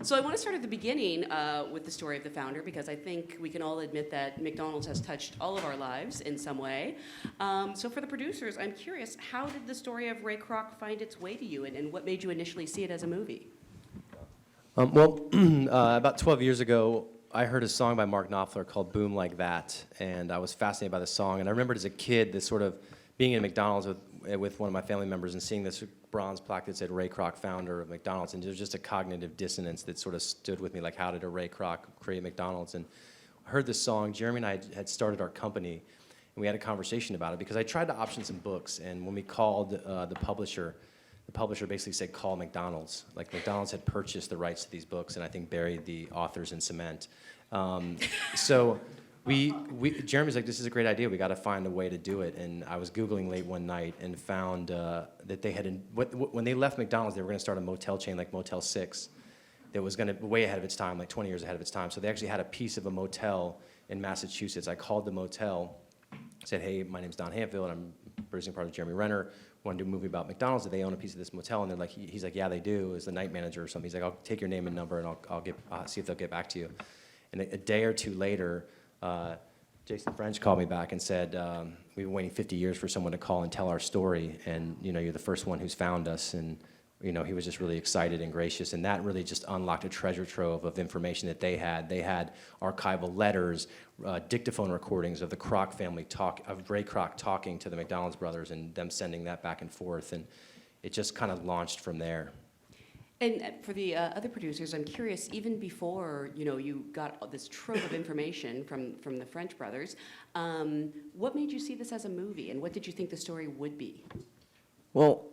So I want to start at the beginning with the story of the founder, because I think we can all admit that McDonald's has touched all of our lives in some way. So for the producers, I'm curious, how did the story of Ray Kroc find its way to you, and what made you initially see it as a movie? About 12 years ago, I heard a song by Mark Knopfler called Boom Like That, and I was fascinated by the song. And I remembered as a kid this sort of being in McDonald's with one of my family members and seeing this bronze plaque that said Ray Kroc, founder of McDonald's, and there was just a cognitive dissonance that sort of stood with me, like, how did a Ray Kroc create McDonald's? And I heard this song. Jeremy and I had started our company, and we had a conversation about it because I tried to option some books, and when we called the publisher basically said, call McDonald's. Like, McDonald's had purchased the rights to these books and I think buried the authors in cement. So Jeremy's like, this is a great idea. We got to find a way to do it. And I was Googling late one night and found that they had, when they left McDonald's, they were going to start a motel chain like Motel 6 that was going to be way ahead of its time, like 20 years ahead of its time. So they actually had a piece of a motel in Massachusetts. I called the motel, said, hey, my name's Don Hanfield, I'm producing part of Jeremy Renner. Want to do a movie about McDonald's? Do they own a piece of this motel? And they're like, he's like, yeah, they do. As the night manager or something. He's like, I'll take your name and number, and I'll see if they'll get back to you. And a day or two later, Jason French called me back and said, we've been waiting 50 years for someone to call and tell our story, and you're the first one who's found us. And he was just really excited and gracious, and that really just unlocked a treasure trove of information that they had. They had archival letters, dictaphone recordings of the Kroc family of Ray Kroc talking to the McDonald's brothers and them sending that back and forth, and it just kind of launched from there. And for the other producers, I'm curious, even before you got this trove of information from the French brothers, what made you see this as a movie, and what did you think the story would be? Well,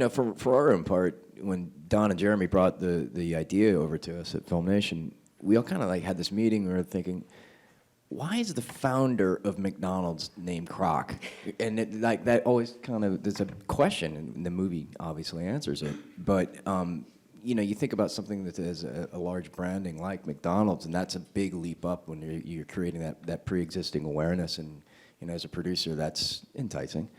for our own part, when Don and Jeremy brought the idea over to us at Film Nation, we all kind of like had this meeting. We were thinking, why is the founder of McDonald's named Kroc? And that always kind of, there's a question, and the movie obviously answers it. But you think about something that has a large branding like McDonald's, and that's a big leap up when you're creating that pre-existing awareness. And as a producer, that's enticing.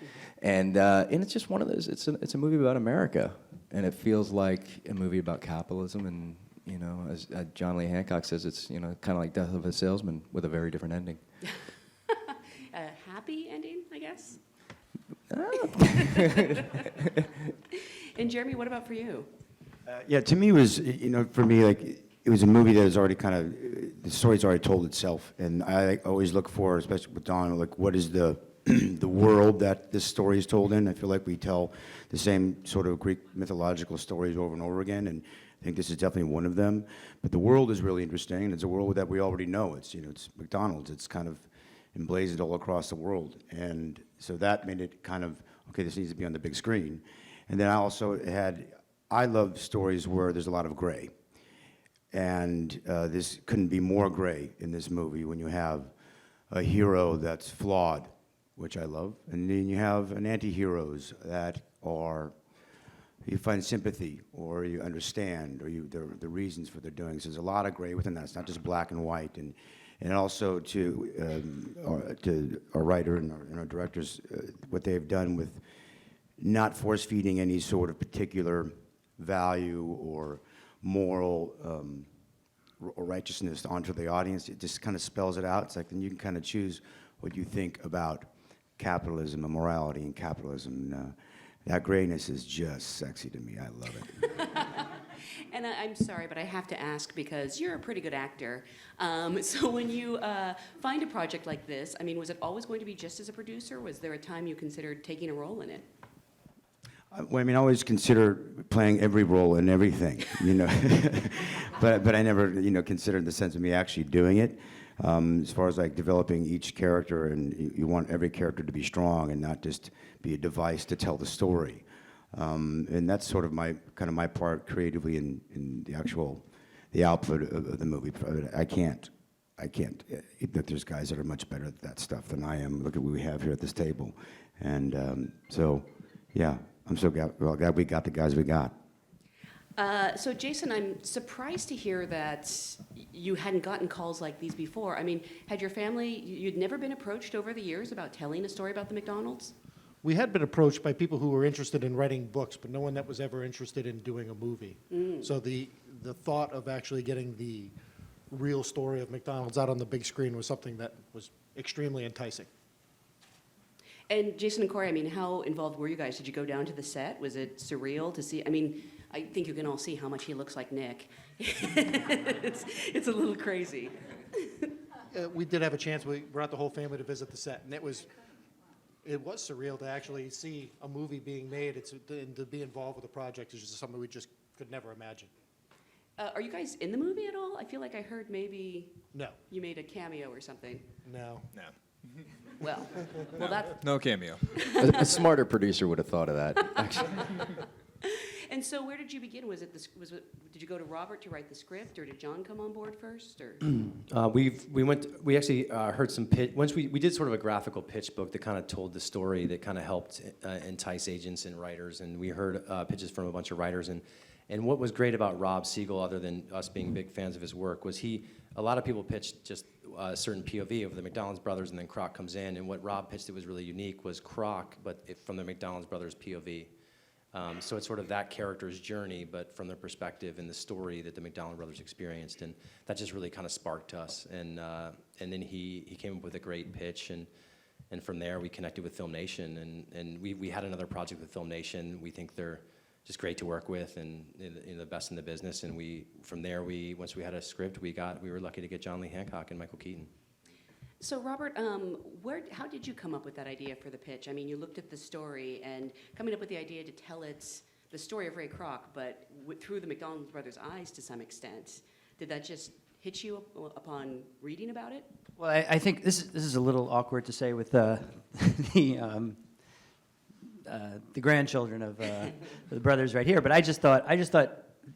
And it's just one of those, it's a movie about America, and it feels like a movie about capitalism, and as John Lee Hancock says, it's kind of like Death of a Salesman with a very different ending. A happy ending, I guess? And Jeremy, what about for you? Yeah, to me it was, for me, like, it was a movie that is already kind of, the story's already told itself, and I always look for, especially with Don, like, what is the the world that this story is told in. I feel like we tell the same sort of Greek mythological stories over and over again, and I think this is definitely one of them. But the world is really interesting, and it's a world that we already know. It's it's McDonald's. It's kind of emblazoned all across the world, and so that made it kind of, okay, this needs to be on the big screen. And then I love stories where there's a lot of gray. And this couldn't be more gray in this movie when you have a hero that's flawed, which I love, and then you have an anti-heroes that are, you find sympathy, or you understand, or the reasons for their doing. So there's a lot of gray within that. It's not just black and white. And also to our writer and our directors, what they've done with not force-feeding any sort of particular value or moral or righteousness onto the audience. It just kind of spells it out. It's like, then you can kind of choose what you think about capitalism and morality and capitalism. That grayness is just sexy to me. I love it. And I'm sorry, but I have to ask, because you're a pretty good actor. So when you find a project like this, I mean, was it always going to be just as a producer? Was there a time you considered taking a role in it? Well, I mean, I always consider playing every role in everything, but I never, considered the sense of me actually doing it. As far as like developing each character, and you want every character to be strong and not just be a device to tell the story. And that's sort of my part creatively in the output of the movie. I can't. That there's guys that are much better at that stuff than I am. Look at what we have here at this table, and so yeah. I'm so glad we got the guys we got. So Jason, I'm surprised to hear that you hadn't gotten calls like these before. I mean, had your family, you'd never been approached over the years about telling a story about the McDonald's? We had been approached by people who were interested in writing books, but no one that was ever interested in doing a movie. So the the thought of actually getting the real story of McDonald's out on the big screen was something that was extremely enticing. And Jason and Corey, I mean, how involved were you guys? Did you go down to the set? Was it surreal to see? I mean, I think you can all see how much he looks like Nick. It's a little crazy. We did have a chance. We brought the whole family to visit the set, and it was surreal to actually see a movie being made. And to be involved with the project is just something we just could never imagine. Are you guys in the movie at all? I feel like I heard maybe No, you made a cameo or something. no. No. Well, that. No cameo. A smarter producer would have thought of that, actually. And so, where did you begin? Did you go to Robert to write the script, or did John come on board first, or? We actually heard some pitch. Once we did sort of a graphical pitch book that kind of told the story that kind of helped entice agents and writers, and we heard pitches from a bunch of writers. And what was great about Rob Siegel, other than us being big fans of his work, was a lot of people pitched just a certain POV of the McDonald's brothers, and then Kroc comes in. And what Rob pitched that was really unique was Kroc, but from the McDonald's brothers' POV. So it's sort of that character's journey, but from their perspective and the story that the McDonald brothers experienced, and that just really kind of sparked us. And then he came up with a great pitch, and from there we connected with Film Nation, and we had another project with Film Nation. We think they're just great to work with, and the best in the business. And from there once we had a script, we were lucky to get John Lee Hancock and Michael Keaton. So Robert, how did you come up with that idea for the pitch? I mean, you looked at the story and coming up with the idea to tell the story of Ray Kroc, but through the McDonald brothers' eyes to some extent. Did that just hit you upon reading about it? Well, I think this is a little awkward to say with the grandchildren of the brothers right here, but I just thought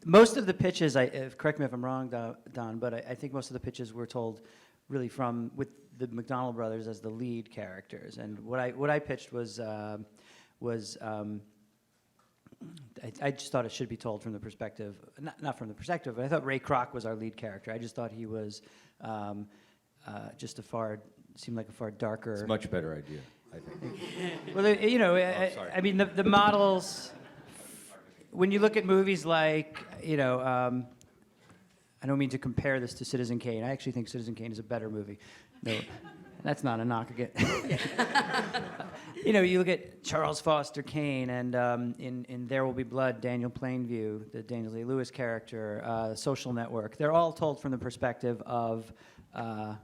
most of the pitches. Correct me if I'm wrong, Don, but I think most of the pitches were told really with the McDonald brothers as the lead characters, and what I pitched was I just thought it should be told from the perspective, not from the perspective, but I thought Ray Kroc was our lead character. I just thought he was seemed like a far darker. It's a much better idea, I think. Well, I mean, the models, when you look at movies like, I don't mean to compare this to Citizen Kane. I actually think Citizen Kane is a better movie. No, that's not a knock again. You look at Charles Foster Kane, and in There Will Be Blood, Daniel Plainview, the Daniel Day-Lewis character, Social Network. They're all told from the perspective of the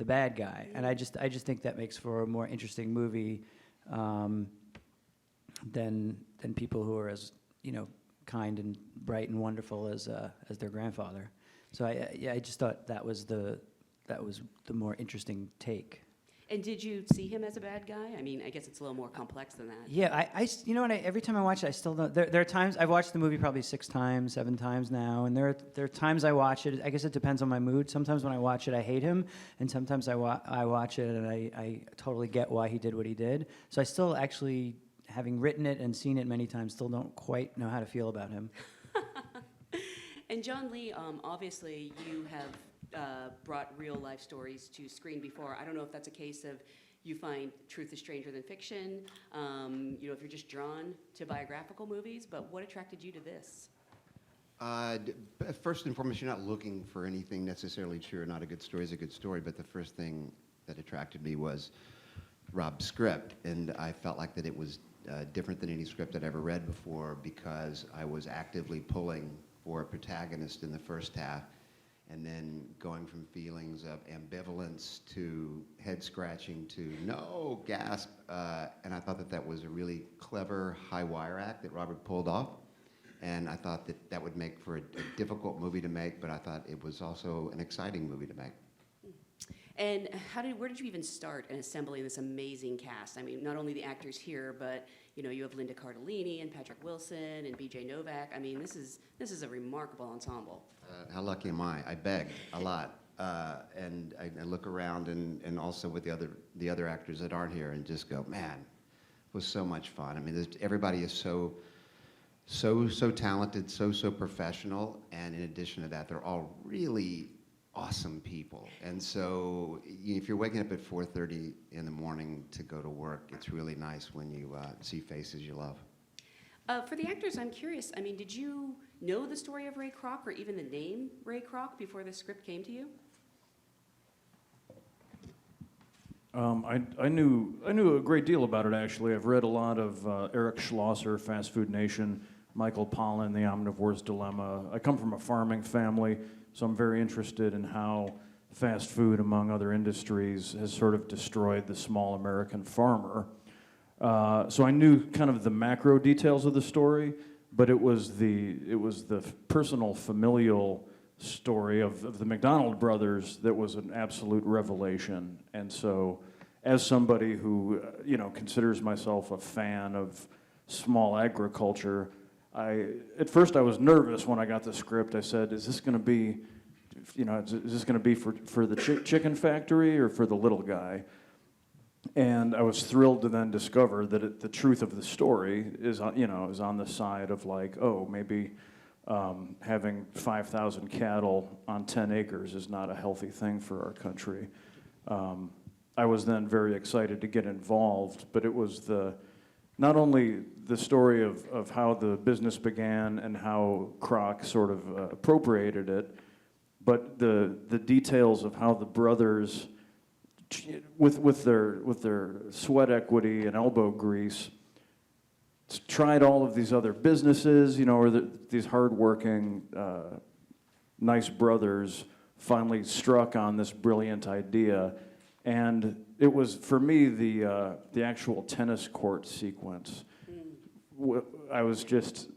bad guy, and I just think that makes for a more interesting movie than people who are as kind and bright and wonderful as their grandfather. So I just thought that was the more interesting take. And did you see him as a bad guy? I mean, I guess it's a little more complex than that. Yeah, every time I watch it, I still don't. There are times I've watched the movie probably 6 times, 7 times now, and there are times I watch it. I guess it depends on my mood. Sometimes when I watch it, I hate him, and sometimes I watch it and I totally get why he did what he did. So I still actually, having written it and seen it many times, still don't quite know how to feel about him. And John Lee, obviously you have brought real life stories to screen before. I don't know if that's a case of you find truth is stranger than fiction, if you're just drawn to biographical movies, but what attracted you to this? First and foremost, you're not looking for anything necessarily true. Not a good story is a good story, but the first thing that attracted me was Rob's script, and I felt like that it was different than any script I'd ever read before, because I was actively pulling for a protagonist in the first half, and then going from feelings of ambivalence to head scratching to no, gasp, and I thought that was a really clever high wire act that Robert pulled off, and I thought that would make for a difficult movie to make, but I thought it was also an exciting movie to make. And where did you even start in assembling this amazing cast? I mean, not only the actors here, but you have Linda Cardellini and Patrick Wilson and B.J. Novak. I mean, this is a remarkable ensemble. How lucky am I? I beg a lot, and I look around and also with the other actors that aren't here and just go, man, it was so much fun. I mean, everybody is so talented, so professional, and in addition to that, they're all really awesome people. And so if you're waking up at 4:30 in the morning to go to work, it's really nice when you see faces you love. For the actors, I'm curious. I mean, did you know the story of Ray Kroc or even the name Ray Kroc before the script came to you? I knew a great deal about it, actually. I've read a lot of Eric Schlosser, Fast Food Nation, Michael Pollan, The Omnivore's Dilemma. I come from a farming family, so I'm very interested in how fast food, among other industries, has sort of destroyed the small American farmer. So I knew kind of the macro details of the story, but it was the personal, familial story of the McDonald brothers that was an absolute revelation. And so, as somebody who considers myself a fan of small agriculture, at first I was nervous when I got the script. I said, "Is this going to be, is this going to be for the chicken factory or for the little guy?" And I was thrilled to then discover that the truth of the story is on the side of like, oh, maybe having 5,000 cattle on 10 acres is not a healthy thing for our country. I was then very excited to get involved, but it was not only the story of how the business began and how Kroc sort of appropriated it, but the details of how the brothers, with their sweat equity and elbow grease, tried all of these other businesses, or these hardworking, nice brothers finally struck on this brilliant idea. And it was, for me, the actual tennis court sequence. I was just,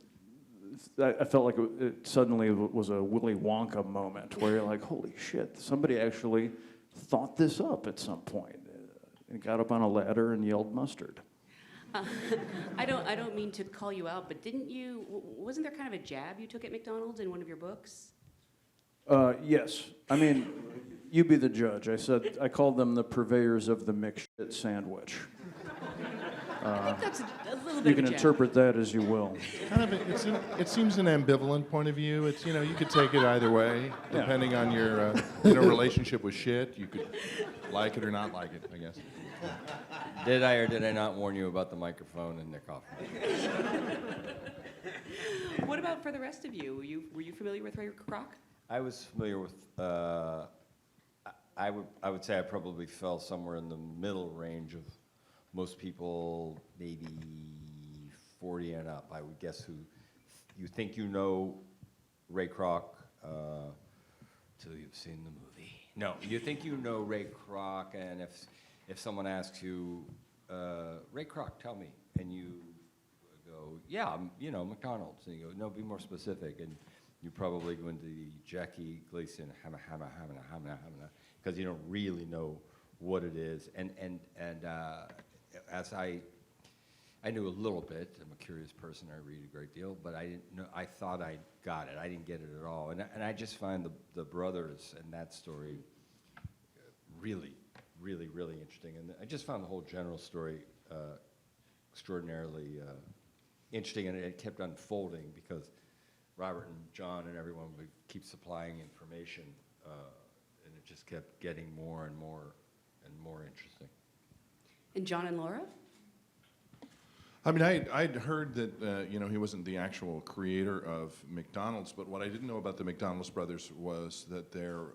I felt like it suddenly was a Willy Wonka moment where you're like, holy shit, somebody actually thought this up at some point and got up on a ladder and yelled mustard. I don't mean to call you out, but wasn't there kind of a jab you took at McDonald's in one of your books? Yes. I mean, you be the judge. I called them the purveyors of the McShit sandwich. I think that's a little bit You of can a jab. interpret that as you will. Kind of, it seems an ambivalent point of view. It's you could take it either way, depending on your relationship with shit. You could like it or not like it, I guess. Did I or did I not warn you about the microphone and the coffee? What about for the rest of you? Were you familiar with Ray Kroc? I was familiar with. I would say I probably fell somewhere in the middle range of most people, maybe 40 and up. I would guess who you think you know Ray Kroc till you've seen the movie. No, you think you know Ray Kroc, and if someone asks you, Ray Kroc, tell me, and you go, yeah, McDonald's, and you go, no, be more specific, and you probably go into the Jackie Gleason, because you don't really know what it is, and as I knew a little bit. I'm a curious person. I read a great deal, but I didn't know. I thought I got it. I didn't get it at all, and I just find the brothers and that story really, really, really interesting. And I just found the whole general story extraordinarily interesting, and it kept unfolding because Robert and John and everyone would keep supplying information, and it just kept getting more and more and more interesting. And John and Laura? I mean, I'd heard that he wasn't the actual creator of McDonald's, but what I didn't know about the McDonald's brothers was that their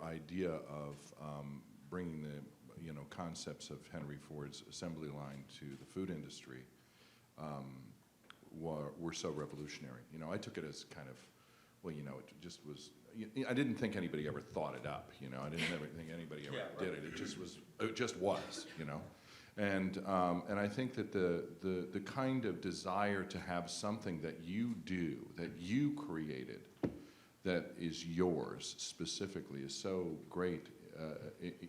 idea of bringing the concepts of Henry Ford's assembly line to the food industry were so revolutionary. I took it as kind of, it just was. I didn't think anybody ever thought it up. I didn't ever think anybody ever did it. It just was. It just was. And I think that the kind of desire to have something that you do, that you created, that is yours specifically, is so great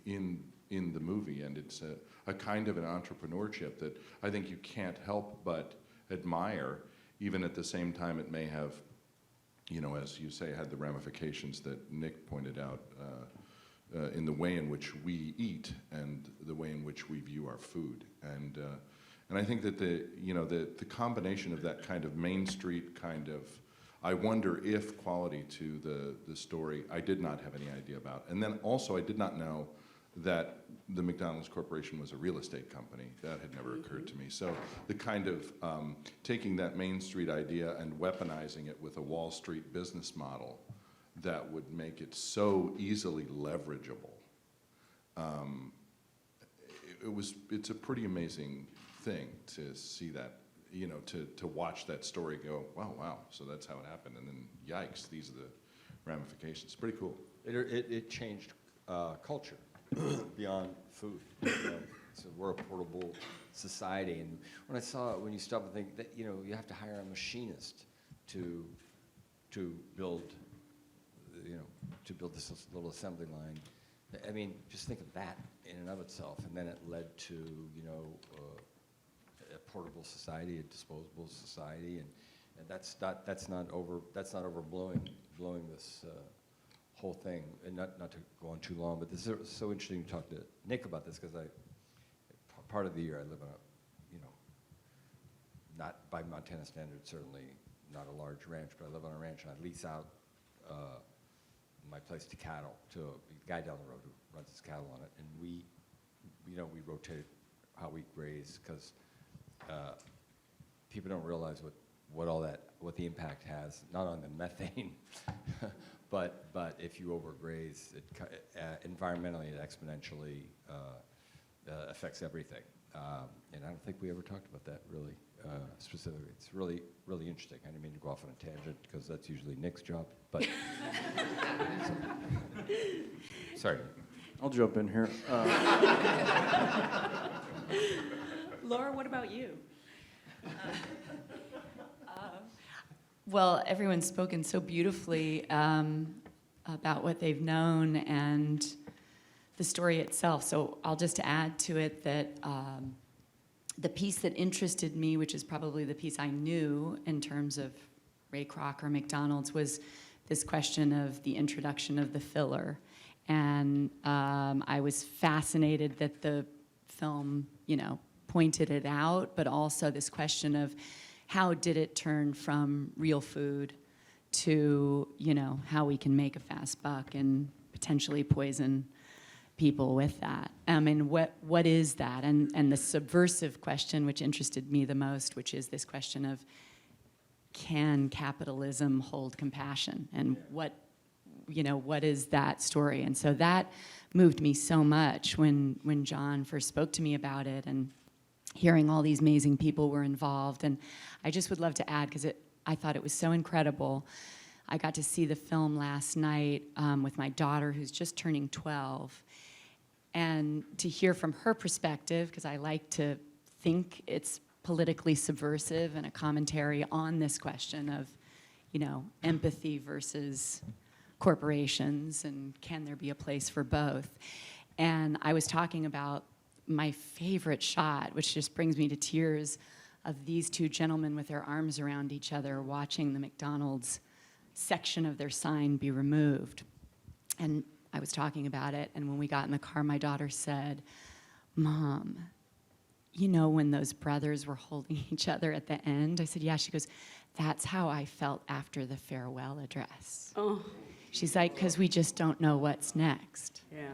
in the movie, and it's a kind of an entrepreneurship that I think you can't help but admire, even at the same time it may have, as you say, had the ramifications that Nick pointed out. In the way in which we eat and the way in which we view our food, and I think that the combination of that kind of Main Street kind of, I wonder if quality to the story, I did not have any idea about, and then also I did not know that the McDonald's Corporation was a real estate company. That had never occurred to me. So the kind of taking that Main Street idea and weaponizing it with a Wall Street business model that would make it so easily leverageable. It's a pretty amazing thing to see that, you know, to watch that story go, wow, so that's how it happened, and then yikes, these are the ramifications. Pretty cool. It changed culture beyond food. You know, so we're a portable society, and when I saw it, when you stop and think that, you know, you have to hire a machinist to build, you know, to build this little assembly line. I mean, just think of that in and of itself, and then it led to, you know, a portable society, a disposable society, and that's not overblowing this whole thing, and not to go on too long, but this is so interesting to talk to Nick about this, because part of the year I live on a, you know, not by Montana standards, certainly not a large ranch, but I live on a ranch and I lease out my place to cattle, to a guy down the road who runs his cattle on it, and we rotate how we graze, because people don't realize what the impact has, not on the methane, but if you overgraze, environmentally it exponentially affects everything. And I don't think we ever talked about that really specifically. It's really, really interesting. I didn't mean to go off on a tangent, because that's usually Nick's job, but sorry. I'll jump in here. Laura, what about you? Well, everyone's spoken so beautifully about what they've known and the story itself. So I'll just add to it that the piece that interested me, which is probably the piece I knew in terms of Ray Kroc or McDonald's, was this question of the introduction of the filler. And I was fascinated that the film, you know, pointed it out, but also this question of how did it turn from real food to, you know, how we can make a fast buck and potentially poison people with that. I mean, what is that? And the subversive question, which interested me the most, which is this question of, can capitalism hold compassion? And what is that story? And so that moved me so much when John first spoke to me about it, and hearing all these amazing people were involved. And I just would love to add, because I thought it was so incredible. I got to see the film last night with my daughter, who's just turning 12, and to hear from her perspective, because I like to think it's politically subversive and a commentary on this question of, you know, empathy versus corporations, and can there be a place for both? And I was talking about my favorite shot, which just brings me to tears, of these two gentlemen with their arms around each other watching the McDonald's section of their sign be removed. And I was talking about it, and when we got in the car, my daughter said, "Mom, you know when those brothers were holding each other at the end?" I said, "Yeah." She goes, "That's how I felt after the farewell address." Oh, She's like, "'Cause we just don't know what's next." yeah.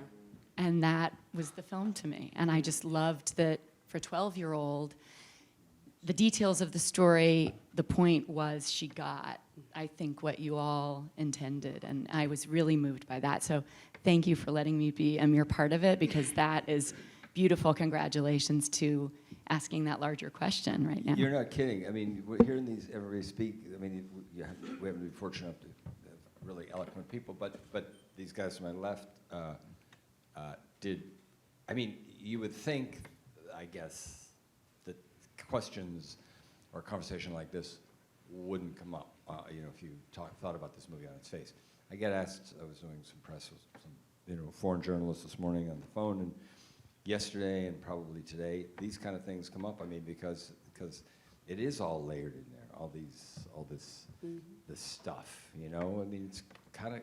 And that was the film to me. And I just loved that for a 12-year-old, the details of the story, the point was she got, I think, what you all intended. And I was really moved by that. So thank you for letting me be a mere part of it, because that is beautiful. Congratulations to asking that larger question right now. You're not kidding. I mean, we're hearing everybody speak. I mean, we haven't been fortunate enough to have really eloquent people, but these guys to my left I mean, you would think, I guess, that questions or a conversation like this wouldn't come up, you know, if you thought about this movie on its face. I get asked, I was doing some press with some, you know, foreign journalists this morning on the phone, and yesterday and probably today, these kind of things come up. I mean, because it is all layered in there, all this stuff, you know. I mean,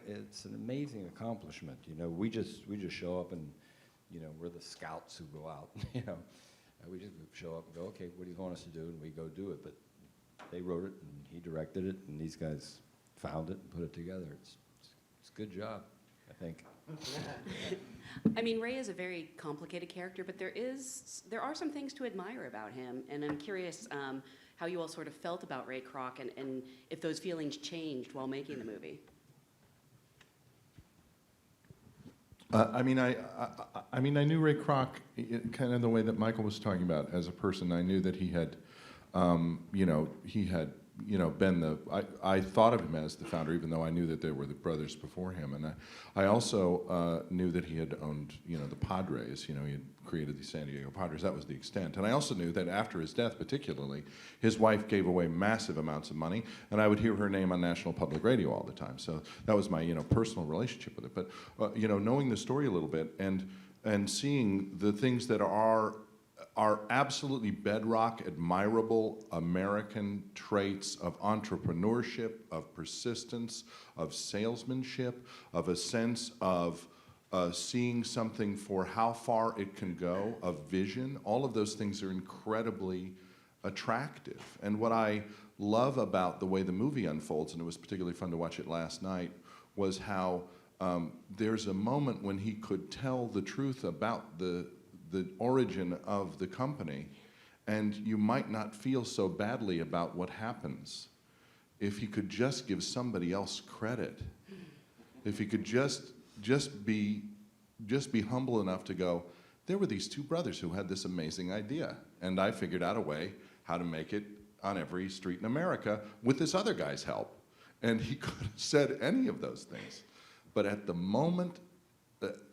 it's an amazing accomplishment. You know, we just show up and, you know, we're the scouts who go out, you know. We just show up and go, okay, what do you want us to do? And we go do it. But they wrote it, and he directed it, and these guys found it and put it together. It's a good job. I think. I mean, Ray is a very complicated character, but there are some things to admire about him, and I'm curious how you all sort of felt about Ray Kroc and if those feelings changed while making the movie. I mean, I knew Ray Kroc kind of the way that Michael was talking about as a person. I knew that he had, been the. I thought of him as the founder, even though I knew that there were the brothers before him, and I also knew that he had owned, the Padres. He had created the San Diego Padres. That was the extent. And I also knew that after his death, particularly, his wife gave away massive amounts of money, and I would hear her name on National Public Radio all the time. So that was my, personal relationship with it. But knowing the story a little bit and seeing the things that are absolutely bedrock, admirable American traits of entrepreneurship, of persistence, of salesmanship, of a sense of seeing something for how far it can go, of vision. All of those things are incredibly attractive. And what I love about the way the movie unfolds, and it was particularly fun to watch it last night, was how there's a moment when he could tell the truth about the origin of the company, and you might not feel so badly about what happens if he could just give somebody else credit. If he could just be humble enough to go, there were these two brothers who had this amazing idea, and I figured out a way how to make it on every street in America with this other guy's help. And he could have said any of those things. But at the moment,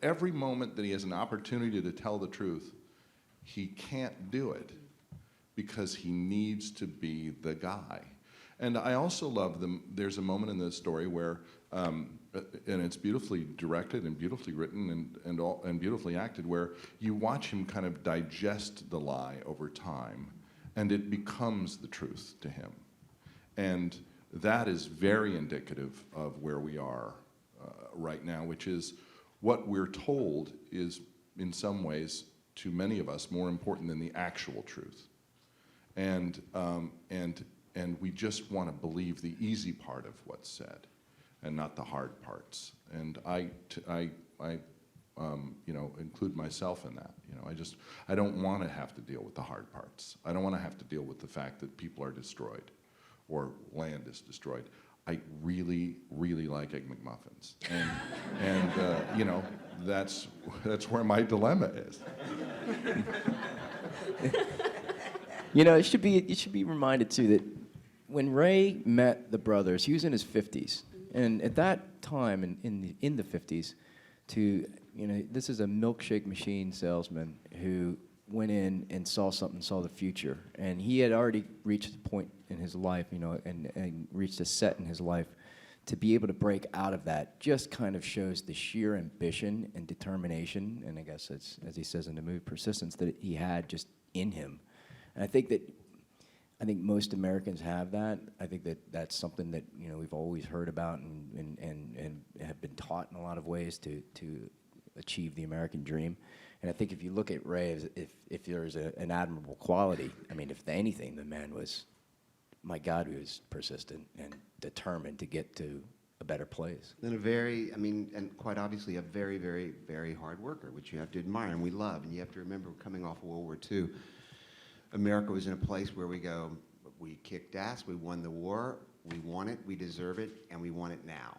every moment that he has an opportunity to tell the truth, he can't do it because he needs to be the guy. And I also love there's a moment in the story where, and it's beautifully directed and beautifully written and beautifully acted, where you watch him kind of digest the lie over time, and it becomes the truth to him. And that is very indicative of where we are right now, which is what we're told is, in some ways, to many of us, more important than the actual truth. And we just want to believe the easy part of what's said, and not the hard parts. And I include myself in that. I don't want to have to deal with the hard parts. I don't want to have to deal with the fact that people are destroyed, or land is destroyed. I really, really like Egg McMuffins, and that's where my dilemma is. You should be reminded too that when Ray met the brothers, he was in his 50s, and at that time in the 50s, this is a milkshake machine salesman who went in and saw the future, and he had already reached a point in his life, and reached a set in his life to be able to break out of that. Just kind of shows the sheer ambition and determination, and I guess it's, as he says in the movie, persistence that he had just in him. And I think most Americans have that. I think that's something that we've always heard about and have been taught in a lot of ways to achieve the American dream. And I think if you look at Ray, if there's an admirable quality, I mean, if anything, the man was, my God, he was persistent and determined to get to a better place. And and quite obviously a very, very, very hard worker, which you have to admire and we love. And you have to remember, coming off of World War II, America was in a place where we kicked ass, we won the war, we won it, we deserve it, and we want it now.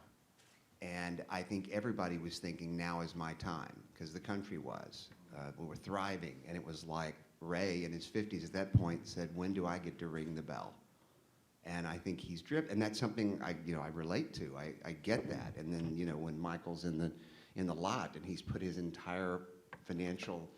And I think everybody was thinking, now is my time, because the country was. We were thriving, and it was like Ray in his 50s at that point said, when do I get to ring the bell? And I think he's driven, and that's something I relate to. I get that. And then, when Michael's in the lot and he's put his entire financial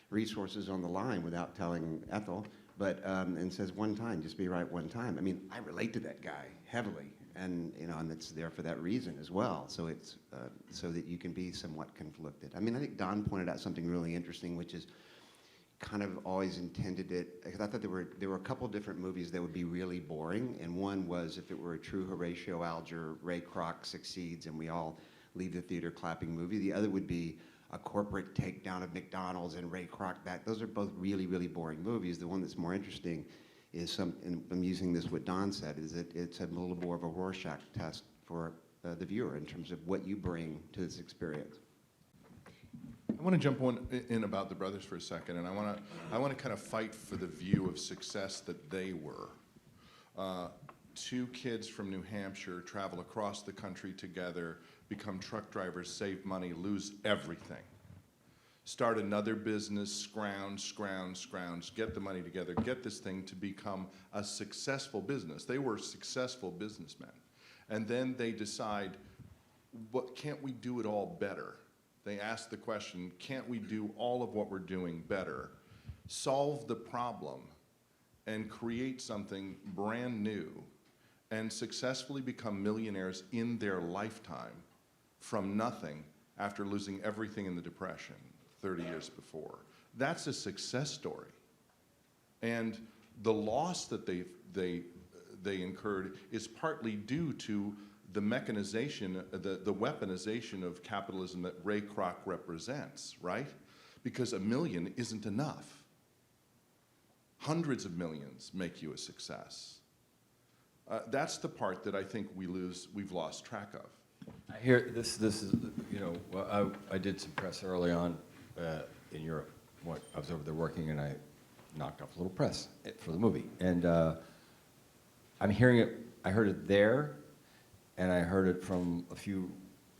resources on the line without telling Ethel, but and says one time, just be right one time. I mean, I relate to that guy heavily, and and it's there for that reason as well. So it's so that you can be somewhat conflicted. I mean, I think Don pointed out something really interesting, which is kind of always intended it, because I thought there were a couple different movies that would be really boring, and one was if it were a true Horatio Alger, Ray Kroc succeeds and we all leave the theater clapping movie. The other would be a corporate takedown of McDonald's and Ray Kroc back. Those are both really, really boring movies. The one that's more interesting is and I'm using this what Don said, is that it's a little more of a Rorschach test for the viewer in terms of what you bring to this experience. I want to jump in about the brothers for a second, and I want to kind of fight for the view of success that they were. Two kids from New Hampshire travel across the country together, become truck drivers, save money, lose everything. Start another business, scrounge, get the money together, get this thing to become a successful business. They were successful businessmen. And then they decide, what can't we do it all better? They ask the question, can't we do all of what we're doing better? Solve the problem and create something brand new and successfully become millionaires in their lifetime from nothing after losing everything in the Depression 30 years before. That's a success story. And the loss that they incurred is partly due to the mechanization, the weaponization of capitalism that Ray Kroc represents, right? Because 1 million isn't enough. Hundreds of millions make you a success. That's the part that I think we've lost track of. I hear this is, you know, well, I did some press early on in Europe. I was over there working, and I knocked off a little press for the movie. And I'm hearing it, I heard it there, and I heard it from a few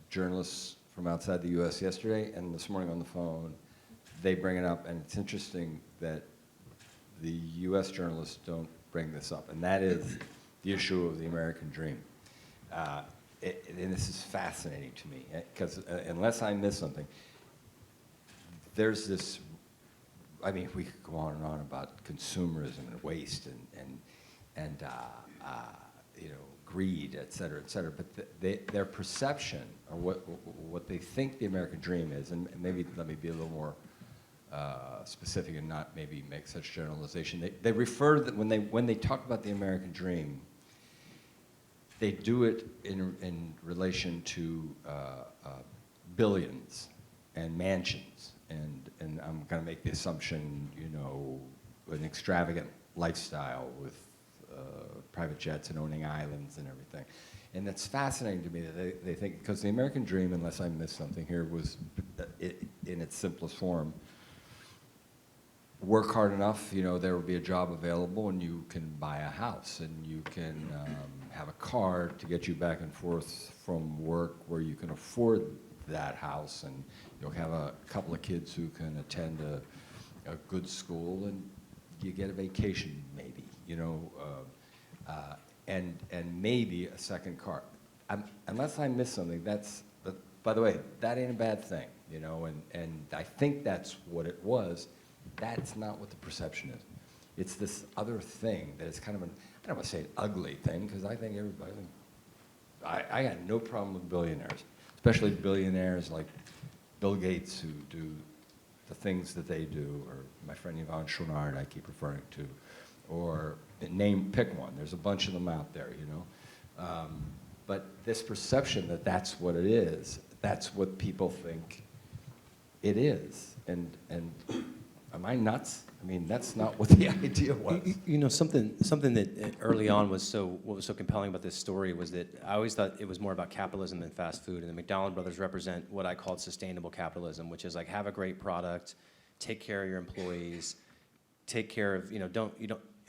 journalists from outside the U.S. yesterday, and this morning on the phone, they bring it up, and it's interesting that the U.S. journalists don't bring this up, and that is the issue of the American dream. And this is fascinating to me, because unless I miss something, there's this, I mean, we could go on and on about consumerism and waste and you know, greed, et cetera, but their perception, or what they think the American dream is, and maybe let me be a little more specific and not maybe make such generalization. They refer that when they talk about the American dream, they do it in relation to billions and mansions, and I'm going to make the assumption, you know, an extravagant lifestyle with private jets and owning islands and everything. And that's fascinating to me that they think, because the American dream, unless I missed something here, was in its simplest form, work hard enough, you know, there will be a job available, and you can buy a house, and you can have a car to get you back and forth from work where you can afford that house, and you'll have a couple of kids who can attend a good school, and you get a vacation maybe, you know, and maybe a second car. Unless I miss something, by the way, that ain't a bad thing, you know, and I think that's what it was. That's not what the perception is. It's this other thing that is kind of I don't want to say an ugly thing, because I think everybody, I got no problem with billionaires, especially billionaires like Bill Gates, who do the things that they do, or my friend Yvonne Chouinard I keep referring to, or pick one. There's a bunch of them out there, you know. But this perception that that's what it is, that's what people think it is. And am I nuts? I mean, that's not what the idea was. You know, something that early on what was so compelling about this story was that I always thought it was more about capitalism than fast food, and the McDonald brothers represent what I called sustainable capitalism, which is like, have a great product, take care of your employees, take care of,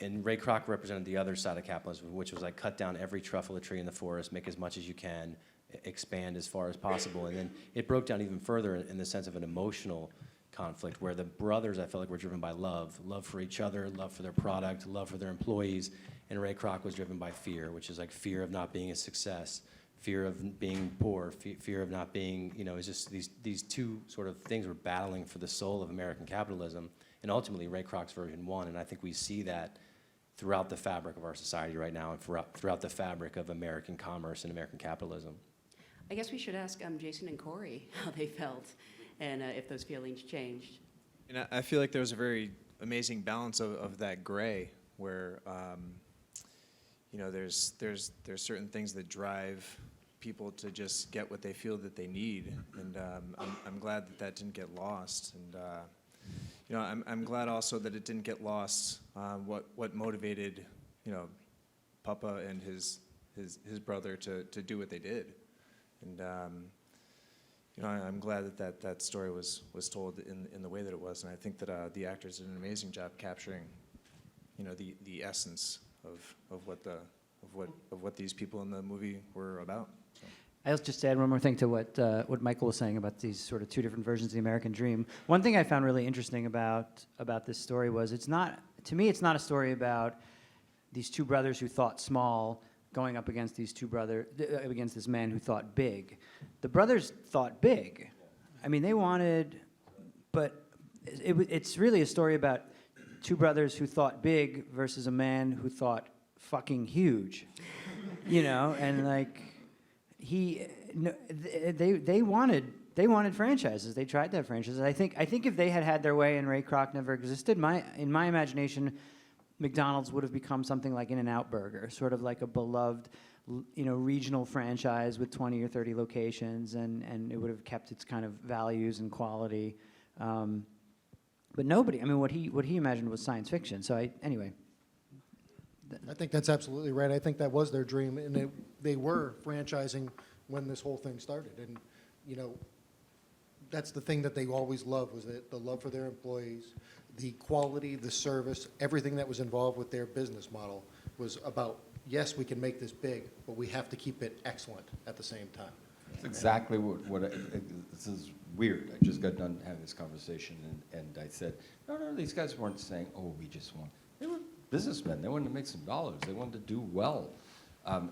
and Ray Kroc represented the other side of capitalism, which was like, cut down every truffle tree in the forest, make as much as you can, expand as far as possible. And then it broke down even further in the sense of an emotional conflict, where the brothers, I felt like, were driven by love for each other, love for their product, love for their employees, and Ray Kroc was driven by fear, which is like fear of not being a success, fear of being poor, fear of not being, it's just these two sort of things were battling for the soul of American capitalism, and ultimately Ray Kroc's version won, and I think we see that throughout the fabric of our society right now, and throughout the fabric of American commerce and American capitalism. I guess we should ask Jason and Corey how they felt, and if those feelings changed. And I feel like there was a very amazing balance of that gray, where there's certain things that drive people to just get what they feel that they need, and I'm glad that didn't get lost, and I'm glad also that it didn't get lost what motivated Papa and his brother to do what they did. And I'm glad that story was told in the way that it was, and I think that the actors did an amazing job capturing, the essence of what these people in the movie were about. So. I'll just add one more thing to what Michael was saying about these sort of two different versions of the American dream. One thing I found really interesting about this story was it's not a story about these two brothers who thought small going up against against this man who thought big. The brothers thought big. I mean, they wanted, but it's really a story about two brothers who thought big versus a man who thought fucking huge, and like they wanted franchises. They tried to have franchises. I think if they had their way and Ray Kroc never existed, in my imagination, McDonald's would have become something like In-N-Out Burger, sort of like a beloved, regional franchise with 20 or 30 locations, and it would have kept its kind of values and quality. But nobody, what he imagined was science fiction. So anyway. I think that's absolutely right. I think that was their dream, and they were franchising when this whole thing started. And, that's the thing that they always loved, was the love for their employees, the quality, the service, everything that was involved with their business model was about, yes, we can make this big, but we have to keep it excellent at the same time. That's exactly this is weird. I just got done having this conversation, and I said, no, these guys weren't saying, oh, they were businessmen. They wanted to make some dollars. They wanted to do well. And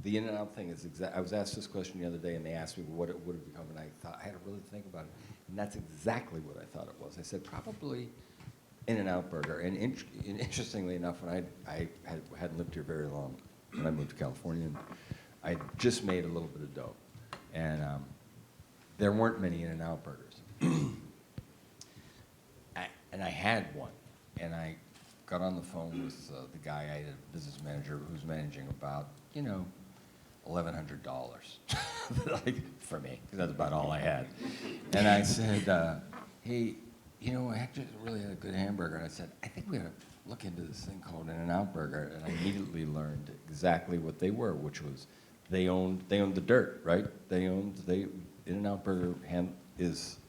the In-N-Out thing is I was asked this question the other day, and they asked me what it would have become, and I thought, I had to really think about it. And that's exactly what I thought it was. I said, probably In-N-Out Burger. And interestingly enough, when I hadn't lived here very long, when I moved to California, and I just made a little bit of dough. And there weren't many In-N-Out Burgers. And I had one. And I got on the phone with the guy, I had a business manager who's managing about, $1,100 like, for me, because that's about all I had. And I said, hey, I just really had a good hamburger. And I said, I think we ought to look into this thing called In-N-Out Burger. And I immediately learned exactly what they were, which was they owned the dirt, right? In-N-Out Burger is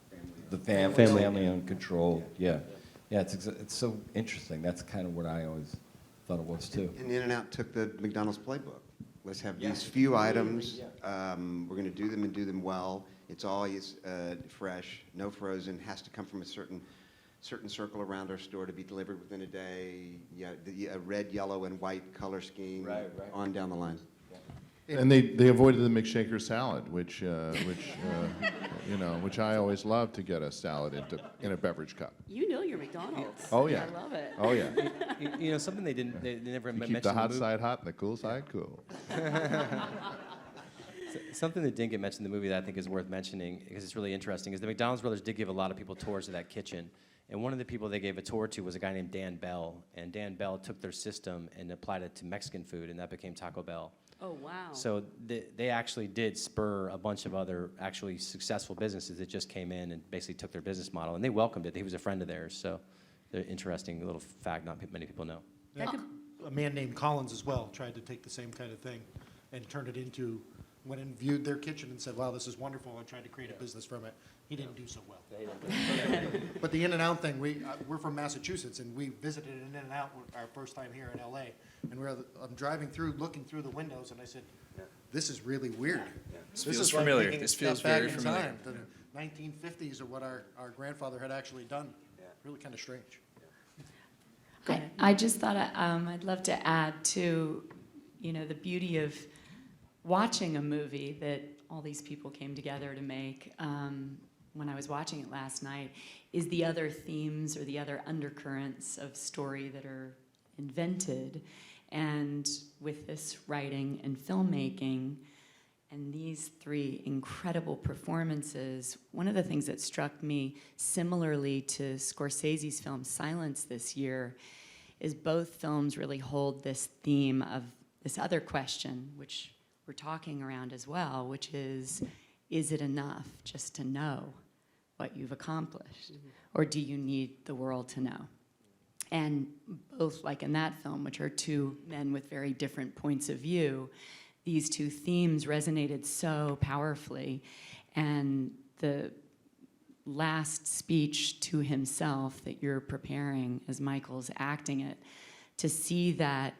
the family-owned, controlled, yeah. Yeah, it's so interesting. That's kind of what I always thought it was too. And In-N-Out took the McDonald's playbook. Let's have these few items. We're going to do them and do them well. It's always fresh, no frozen. Has to come from a certain circle around our store to be delivered within a day. Yeah, a red, yellow, and white color scheme. Right. On down the line. And they avoided the McShaker salad, which I always love to get a salad in a beverage cup. You know your McDonald's. Oh yeah. I love it. Oh yeah. Something they never You mentioned. keep the hot side hot and the cool side cool. Something that didn't get mentioned in the movie that I think is worth mentioning, because it's really interesting, is the McDonald's brothers did give a lot of people tours of that kitchen. And one of the people they gave a tour to was a guy named Dan Bell. And Dan Bell took their system and applied it to Mexican food, and that became Taco Bell. Oh, wow. So they actually did spur a bunch of other actually successful businesses that just came in and basically took their business model, and they welcomed it. He was a friend of theirs, so they're interesting little fact not many people know. A man named Collins as well tried to take the same kind of thing and turned it into, went and viewed their kitchen and said, wow, this is wonderful, and tried to create a business from it. He didn't do so well. But the In-N-Out thing, we're from Massachusetts, and we visited an In-N-Out our first time here in LA. And I'm driving through, looking through the windows, and I said, this is really weird. This feels familiar. Like this feels back very in familiar. time. The 1950s are what our grandfather had actually done. Really kind of strange. I just thought I'd love to add to, the beauty of watching a movie that all these people came together to make. When I was watching it last night, is the other themes or the other undercurrents of story that are invented. And with this writing and filmmaking and these three incredible performances, one of the things that struck me similarly to Scorsese's film Silence this year is both films really hold this theme of this other question, which we're talking around as well, which is it enough just to know what you've accomplished? Mm-hmm. Or do you need the world to know? And both, like in that film, which are two men with very different points of view, these two themes resonated so powerfully. And the last speech to himself that you're preparing as Michael's acting it, to see that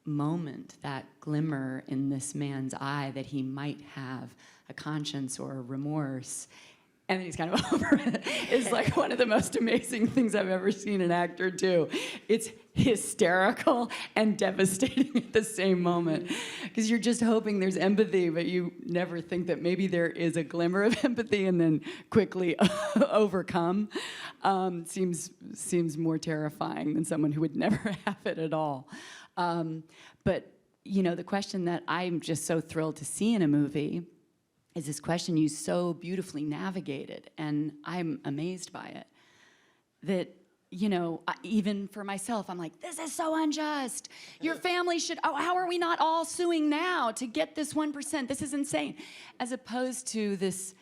moment, that glimmer in this man's eye that he might have a conscience or remorse, and then he's kind of over it, is like one of the most amazing things I've ever seen an actor do. It's hysterical and devastating at the same moment, because you're just hoping there's empathy, but you never think that maybe there is a glimmer of empathy and then quickly overcome. Seems more terrifying than someone who would never have it at all. But you know, the question that I'm just so thrilled to see in a movie is this question you so beautifully navigated, and I'm amazed by it. That, you know, even for myself, I'm like, this is so unjust. Your family should, oh, how are we not all suing now to get this 1%? This is insane. As opposed to this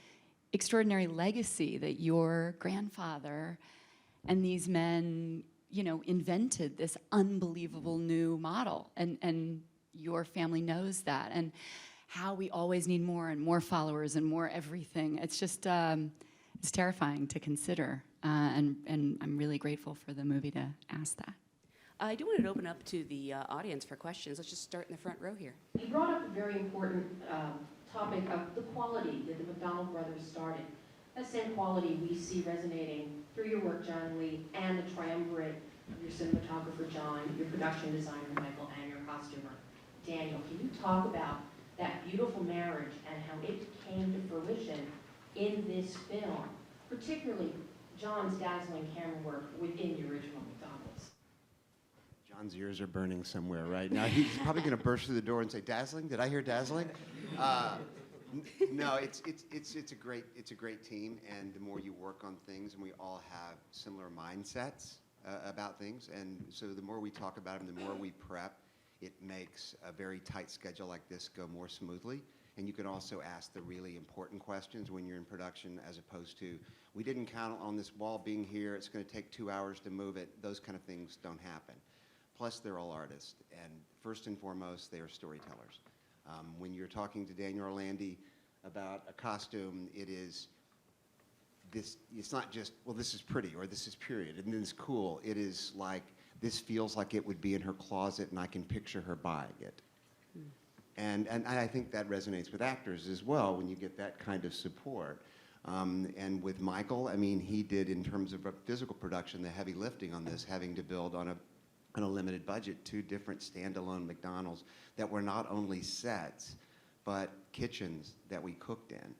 extraordinary legacy that your grandfather and these men, you know, invented this unbelievable new model. And your family knows that. And how we always need more and more followers and more everything. It's just, it's terrifying to consider. And I'm really grateful for the movie to ask that. I do want to open up to the audience for questions. Let's just start in the front row here. You brought up a very important topic of the quality that the McDonald brothers started. That same quality we see resonating through your work, John Lee, and the triumvirate of your cinematographer, John, your production designer, Michael, and your costumer, Daniel. Can you talk about that beautiful marriage and how it came to fruition in this film, particularly John's dazzling camera work within the original McDonald's? John's ears are burning somewhere right now. He's probably going to burst through the door and say, "Dazzling? Did I hear dazzling?" No, it's a great team, and the more you work on things, and we all have similar mindsets about things, and so the more we talk about them, the more we prep, it makes a very tight schedule like this go more smoothly. And you can also ask the really important questions when you're in production, as opposed to, we didn't count on this wall being here, it's going to take 2 hours to move it. Those kind of things don't happen. Plus, they're all artists, and first and foremost, they are storytellers. When you're talking to Daniel Orlandi about a costume, it is this, it's not just, well, this is pretty, or this is period, and then it's cool. It is like, this feels like it would be in her closet, and I can picture her buying it. And I think that resonates with actors as well when you get that kind of support. And with Michael, I mean, he did, in terms of physical production, the heavy lifting on this, having to build on a limited budget 2 different standalone McDonald's that were not only sets, but kitchens that we cooked in.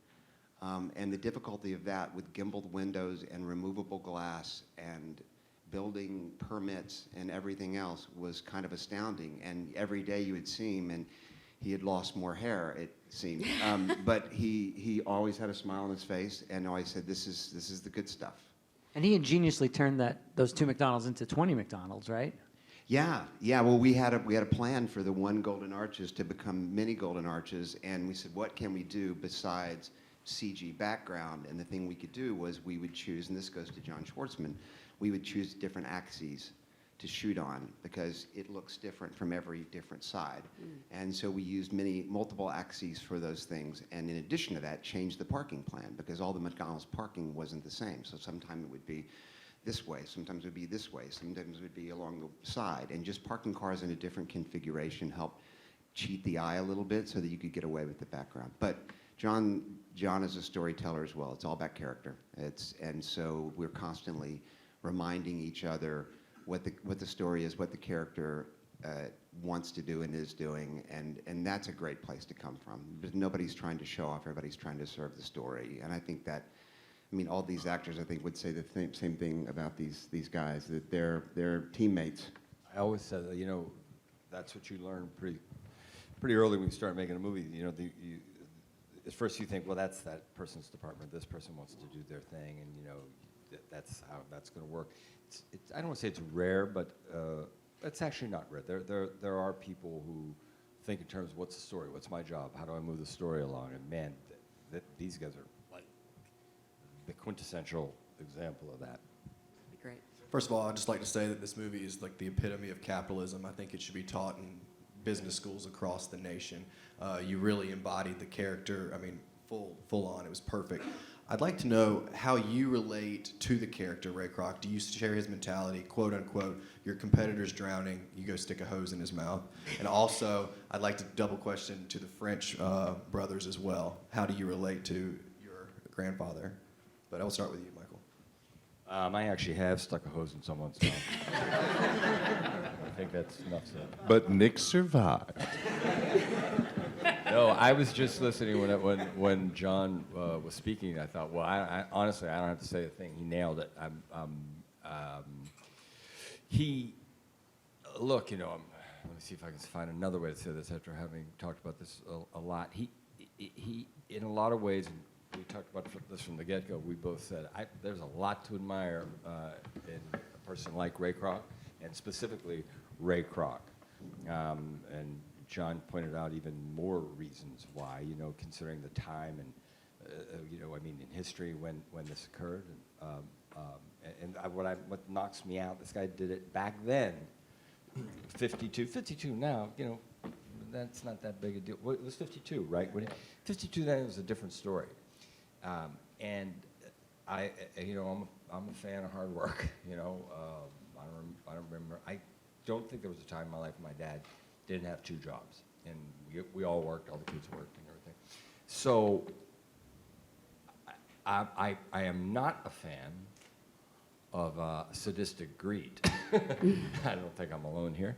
And the difficulty of that with gimbaled windows and removable glass and building permits and everything else was kind of astounding. And every day you would see him, and he had lost more hair, it seemed. But he always had a smile on his face and always said, this is the good stuff. And he ingeniously turned those 2 McDonald's into 20 McDonald's, right? Yeah. Well, we had a plan for the 1 Golden Arches to become many Golden Arches, and we said, what can we do besides CG background? And the thing we could do was we would choose, and this goes to John Schwartzman, we would choose different axes to shoot on because it looks different from every different side. And so we used multiple axes for those things, and in addition to that, changed the parking plan because all the McDonald's parking wasn't the same. So sometimes it would be this way, sometimes it would be this way, sometimes it would be along the side, and just parking cars in a different configuration helped cheat the eye a little bit so that you could get away with the background. But John is a storyteller as well. It's all about character. And so we're constantly reminding each other what the story is, what the character wants to do and is doing, and that's a great place to come from. But nobody's trying to show off, everybody's trying to serve the story. And I think that, I mean, all these actors, I think, would say the same thing about these guys, that they're teammates. I always said, you know, that's what you learn pretty early when you start making a movie. You know, at first you think, well, that's that person's department. This person wants to do their thing, and you know, that's how that's going to work. I don't want to say it's rare, but it's actually not rare. There are people who think in terms of what's the story, what's my job, how do I move the story along, and man, these guys are like the quintessential example of that. Be great. First of all, I'd just like to say that this movie is like the epitome of capitalism. I think it should be taught in business schools across the nation. You really embodied the character. I mean, full on. It was perfect. I'd like to know how you relate to the character Ray Kroc. Do you share his mentality, quote unquote, your competitor's drowning, you go stick a hose in his mouth? And also, I'd like to double question to the French brothers as well. How do you relate to your grandfather? But I will start with you, Michael. I actually have stuck a hose in someone's mouth. I think that's enough said. But Nick survived. No, I was just listening when John was speaking. I thought, well, I honestly, I don't have to say a thing. He nailed it. Look, let me see if I can find another way to say this after having talked about this a lot. He, in a lot of ways, and we talked about this from the get-go, we both said, there's a lot to admire in a person like Ray Kroc, and specifically Ray Kroc. And John pointed out even more reasons why, considering the time and, in history when this occurred. And what knocks me out, this guy did it back then, 52 now, that's not that big a deal. Well, it was 52, right? 52 then, it was a different story. And I'm a fan of hard work, I don't remember, I don't think there was a time in my life when my dad didn't have 2 jobs, and we all worked, all the kids worked and everything. So I am not a fan of sadistic greed. I don't think I'm alone here.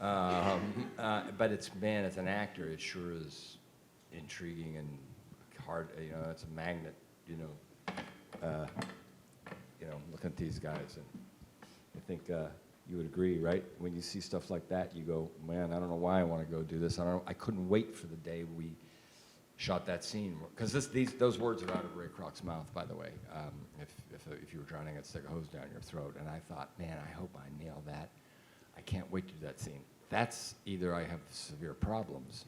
But it's an actor, it sure is intriguing and hard, it's a magnet, looking at these guys, and I think you would agree, right? When you see stuff like that, you go, man, I don't know why I want to go do this. I couldn't wait for the day we shot that scene, because those words are out of Ray Kroc's mouth, by the way. If you were drowning, I'd stick a hose down your throat, and I thought, man, I hope I nail that. I can't wait to do that scene. That's either I have severe problems,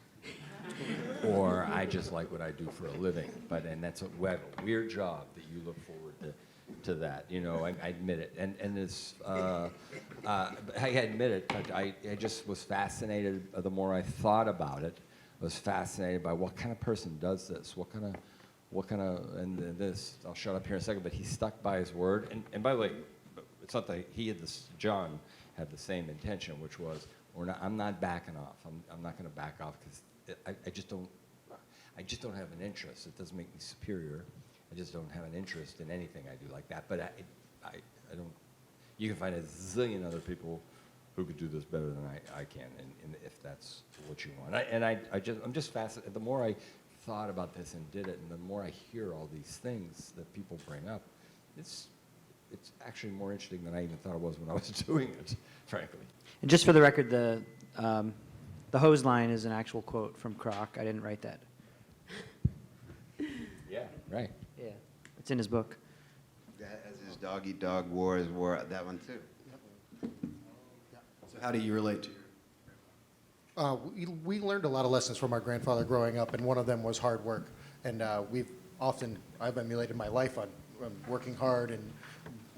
or I just like what I do for a living. And that's a weird job that you look forward to that. I admit it. And it's, I admit it, but I just was fascinated. The more I thought about it, I was fascinated by what kind of person does this. What kind of, and this, I'll shut up here in a second, but he stuck by his word. And by the way, it's not that John had the same intention, which was, I'm not backing off. I'm not going to back off because I just don't have an interest. It doesn't make me superior. I just don't have an interest in anything I do like that. But I don't. You can find a zillion other people who could do this better than I can, and if that's what you want. I'm just fascinated. The more I thought about this and did it, and the more I hear all these things that people bring up, it's actually more interesting than I even thought it was when I was doing it, frankly. And just for the record, the hose line is an actual quote from Kroc. I didn't write that. Yeah, right. Yeah, it's in his book. As his dog eat dog, war is war. That one too. So how do you relate to your... We learned a lot of lessons from our grandfather growing up, and one of them was hard work. And I've emulated my life on working hard and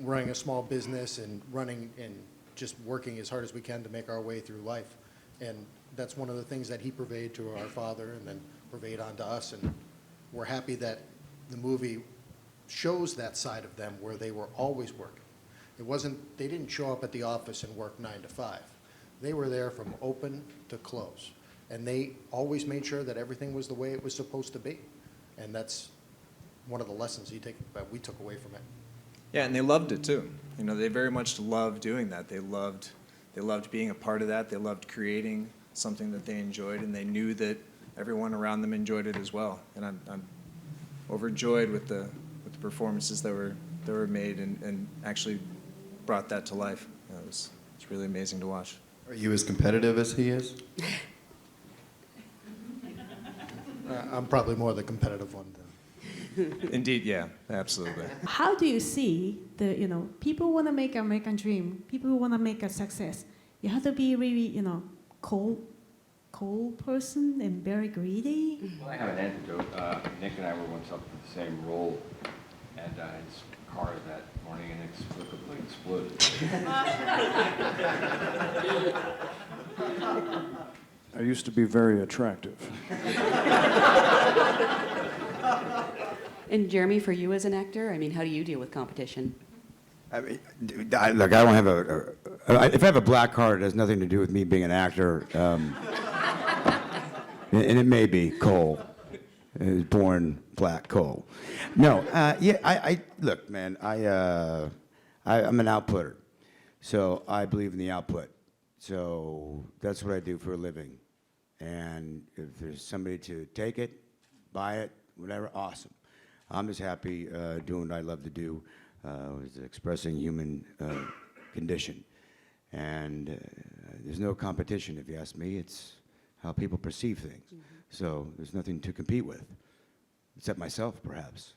running a small business and running and just working as hard as we can to make our way through life. And that's one of the things that he purveyed to our father and then purveyed on to us. And we're happy that the movie shows that side of them where they were always working. They didn't show up at the office and work 9 to 5. They were there from open to close. And they always made sure that everything was the way it was supposed to be. And that's one of the lessons that we took away from it. Yeah, and they loved it too. They very much loved doing that. They loved being a part of that. They loved creating something that they enjoyed, and they knew that everyone around them enjoyed it as well. And I'm overjoyed with the performances that were made and actually brought that to life. It's really amazing to watch. Are you as competitive as he is? I'm probably more the competitive one then. Indeed, yeah, absolutely. How do you see people want to make an American dream, people want to make a success. You have to be really, cold person and very greedy. Well, I have an anecdote. Nick and I were once up in the same role, and his car that morning inexplicably exploded. I used to be very attractive. And Jeremy, for you as an actor, I mean, how do you deal with competition? I mean, look, I don't have if I have a black card, it has nothing to do with me being an actor. And it may be Cole. He was born black Cole. No, yeah, I look, man, I'm an outputter. So I believe in the output. So that's what I do for a living. And if there's somebody to take it, buy it, whatever, awesome. I'm just happy doing what I love to do, is expressing human condition. And there's no competition, if you ask me. It's how people perceive things. Mm-hmm. So there's nothing to compete with, except myself, perhaps.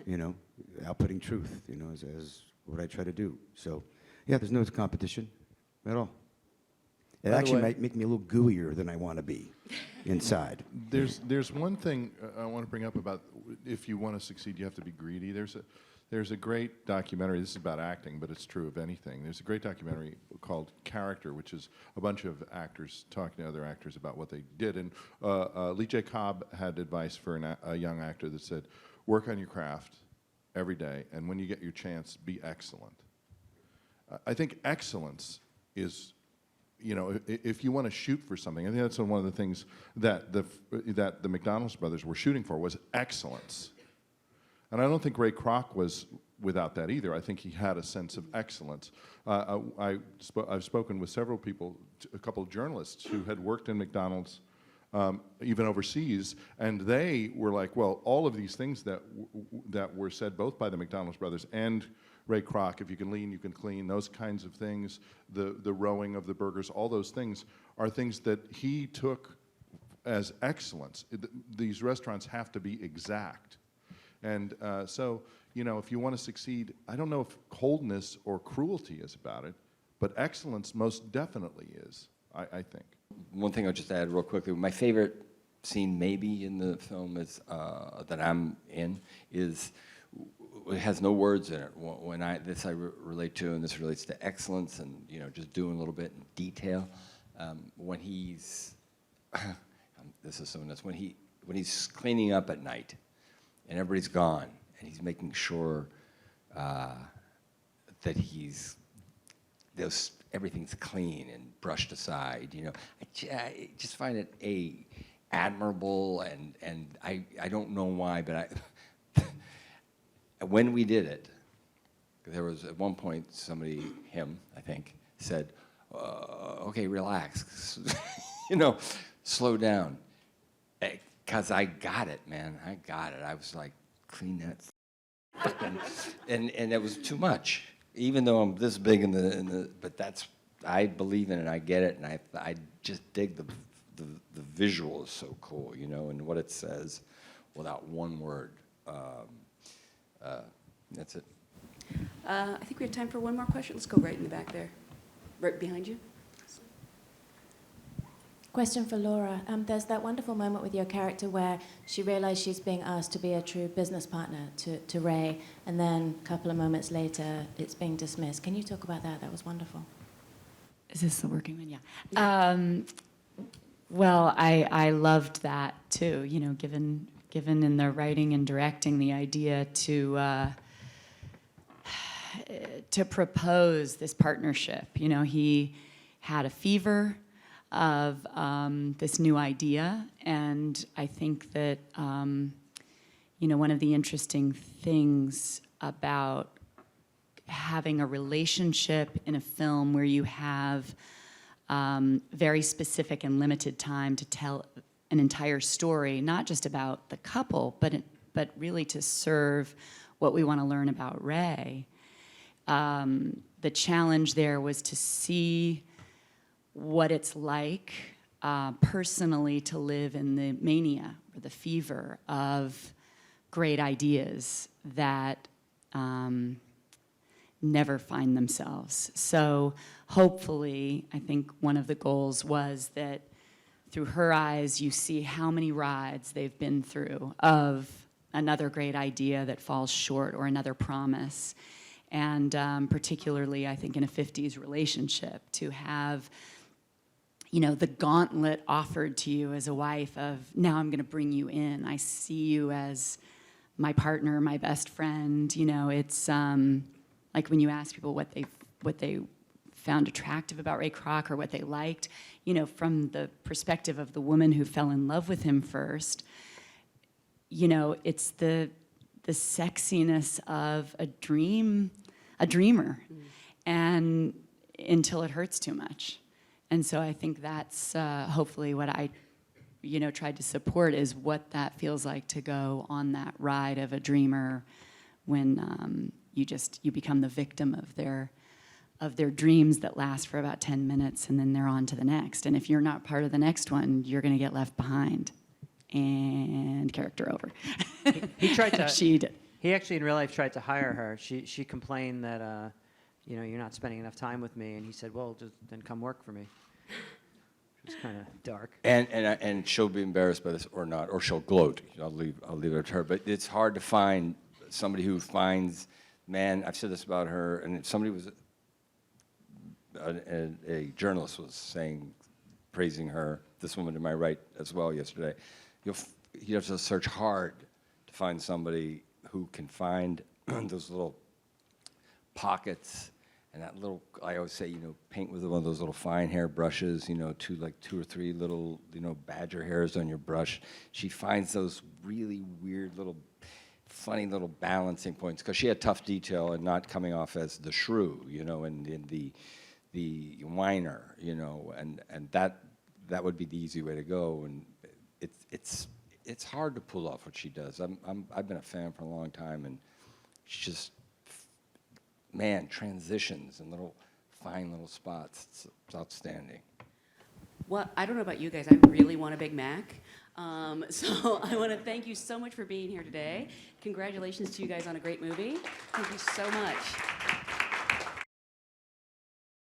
You know, outputting truth, you know, as what I try to do. So, yeah, there's no competition at all. It actually might make me a little gooier than I want to be inside. There's one thing I want to bring up about if you want to succeed, you have to be greedy. There's a great documentary. This is about acting, but it's true of anything. There's a great documentary called Character, which is a bunch of actors talking to other actors about what they did. And Lee J. Cobb had advice for a young actor that said, work on your craft every day, and when you get your chance, be excellent. I think excellence is, you know, if you want to shoot for something, I think that's one of the things that the McDonald brothers were shooting for was excellence. And I don't think Ray Kroc was without that either. I think he had a sense of excellence. I've spoken with several people, a couple of journalists who had worked in McDonald's, even overseas, and they were like, well, all of these things that were said both by the McDonald brothers and Ray Kroc, if you can lean, you can clean, those kinds of things, the rowing of the burgers, all those things are things that he took as excellence. These restaurants have to be exact. And so, you know, if you want to succeed, I don't know if coldness or cruelty is about it, but excellence most definitely is, I think. One thing I'll just add real quickly, my favorite scene maybe in the film is, that I'm in, is, it has no words in it. When I relate to, and this relates to excellence and, you know, just doing a little bit in detail. When he's, this is so nuts, when he's cleaning up at night, and everybody's gone, and he's making sure that everything's clean and brushed aside. You know, I just find it admirable, and I don't know why, but when we did it, there was at one point him, I think, said, "Okay, relax, you know, slow down." Because I got it, man. I got it. I was like, clean that. And it was too much. Even though I'm this big but I believe in it, I get it, and I just dig the visual is so cool, you know, and what it says without one word. That's it. I think we have time for one more question. Let's go right in the back there, right behind you. Question for Laura. There's that wonderful moment with your character where she realized she's being asked to be a true business partner to Ray, and then a couple of moments later, it's being dismissed. Can you talk about that? That was wonderful. Is this the working one? Yeah. Well, I loved that too. You know, given in the writing and directing the idea to propose this partnership. You know, he had a fever of this new idea, and I think that you know, one of the interesting things about having a relationship in a film where you have very specific and limited time to tell an entire story, not just about the couple, but really to serve what we want to learn about Ray. The challenge there was to see what it's like personally to live in the mania or the fever of great ideas that never find themselves. So hopefully, I think one of the goals was that through her eyes, you see how many rides they've been through of another great idea that falls short or another promise. And particularly, I think in a 50s relationship, to have the gauntlet offered to you as a wife of, now I'm going to bring you in. I see you as my partner, my best friend. It's like when you ask people what they found attractive about Ray Kroc or what they liked, from the perspective of the woman who fell in love with him first, it's the sexiness of a dreamer, and until it hurts too much. And so I think that's hopefully what I, tried to support, is what that feels like to go on that ride of a dreamer when you become the victim of their dreams that last for about 10 minutes, and then they're on to the next. And if you're not part of the next one, you're going to get left behind. And character over. He tried to. She did. He actually in real life tried to hire her. She complained that you're not spending enough time with me, and he said, well, then come work for me. It was kind of dark. And she'll be embarrassed by this or not, or she'll gloat. I'll leave it to her. But it's hard to find somebody who finds, man, I've said this about her, and somebody was, a journalist was praising her, this woman to my right as well yesterday. You have to search hard to find somebody who can find those little pockets and that little, I always say, paint with one of those little fine hair brushes, two or three little, badger hairs on your brush. She finds those really weird little, funny little balancing points, because she had tough detail and not coming off as the shrew, and the whiner, and that would be the easy way to go. And it's hard to pull off what she does. I've been a fan for a long time, and she's just, man, transitions and fine little spots. It's outstanding. Well, I don't know about you guys. I really want a Big Mac. So I want to thank you so much for being here today. Congratulations to you guys on a great movie. Thank you so much.